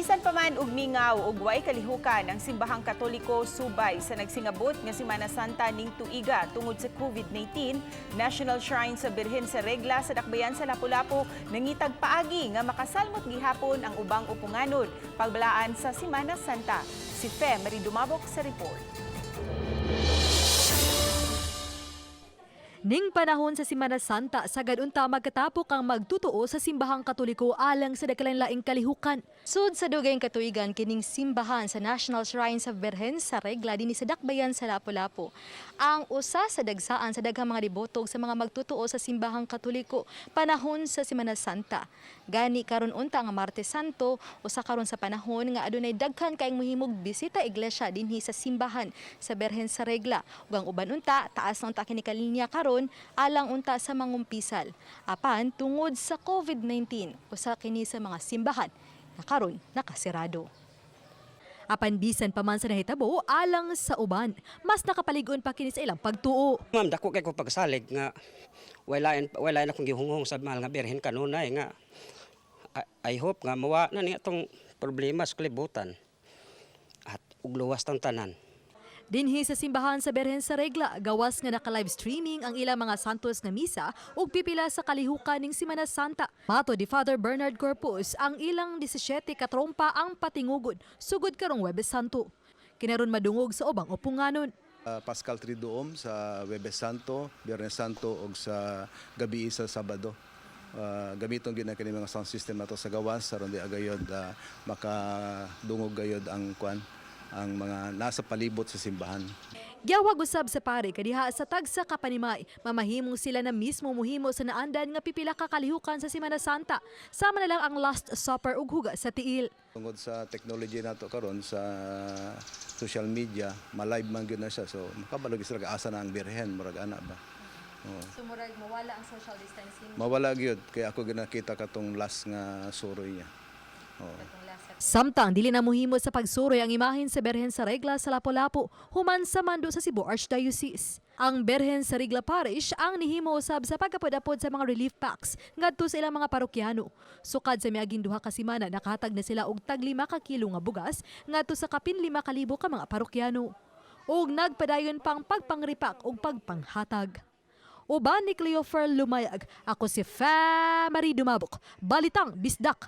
Bisan pa man og mingaw ug way kalihukan ang simbahang Katoliko subay sa nagsingabot nga Semana Santa ning tuiga tungod sa COVID-19, National Shrine sa Birhen sa Regla sa Dakbayan sa Lapu-Lapu nangitag paagi nga makasalmot gihapon ang ubang upunganon pagbalaan sa Semana Santa. Si Fe Marie Dumabok sa report. Ning panahon sa Semana Santa, sagad unta magkatapok ang magtutuo sa simbahang Katoliko alang sa dakalain-laing kalihukan. Sud sa dugayng katuigan kining simbahan sa National Shrine sa Birhen sa Regla dinhi sa Dakbayan sa Lapu-Lapu. Ang usa sa dagsaan sa daghang mga dibotog sa mga magtutuo sa simbahang Katoliko panahon sa Semana Santa. Gani karon unta nga Martes Santo usa karon sa panahon nga adunay daghan kaayong mohimog bisita iglesia dinhi sa simbahan sa Birhen sa Regla. Ug ang uban unta taas na unta kini kalinya karon alang unta sa mangumpisal. Apan tungod sa COVID-19 usa kini sa mga simbahan na karon nakasirado. Apan bisan pa man sa nahitabo alang sa uban, mas nakapalig-on pa kini sa ilang pagtuo. Ma'am, dako kay ko pagsalig nga wala na kong gihunghong sa mahal nga Birhen kanunay nga I hope nga mawa na niya itong problema sa kalibutan at ugluwas tang tanan. Dinhi sa simbahan sa Birhen sa Regla, gawas nga naka-live streaming ang ilang mga santos nga misa ug pipila sa kalihukan ning Semana Santa. Mato di Father Bernard Corpus, ang ilang 17 katrompa ang patingugod sugod karong Huwebes Santo. Kinaron madungog sa ubang upunganon. Pascal Triduum sa Huwebes Santo, Biyernes Santo ug sa gabi sa Sabado. Gamiton gyud na kini mga sound system nato sa gawas aron di agayod makadungog gayod ang ang mga nasa palibot sa simbahan. Giyawag usab sa pare kadiha sa tagsa ka panimay, mamahimong sila na mismo muhimo sa naandan nga pipila ka kalihukan sa Semana Santa. Sama na lang ang Last Supper ug huga sa tiil. Tungod sa technology nato karon sa social media, ma-live man gyud na siya, so makabalog sila asa na ang Birhen murag ana ba. So murag mawala ang social distancing. Mawala gyud kay ako ginakita katong last nga suroy niya. Samtang dili na muhimo sa pagsuroy ang imahen sa Birhen sa Regla sa Lapu-Lapu human sa mando sa Cebu Archdiocese. Ang Birhen sa Regla Parish ang nihimo usab sa pagkapod-apod sa mga relief packs ngadto sa ilang mga parokyano. Sukad sa miaging duha ka semana nakahatag na sila og tag 5 ka kilo nga bugas ngadto sa kapin 5,000 ka mga parokyano. Ug nagpadayon pang pagpangripak ug pagpanghatag. Uban ni Cleofer Lumayag, ako si Fe Marie Dumabok, Balitang Bisdak.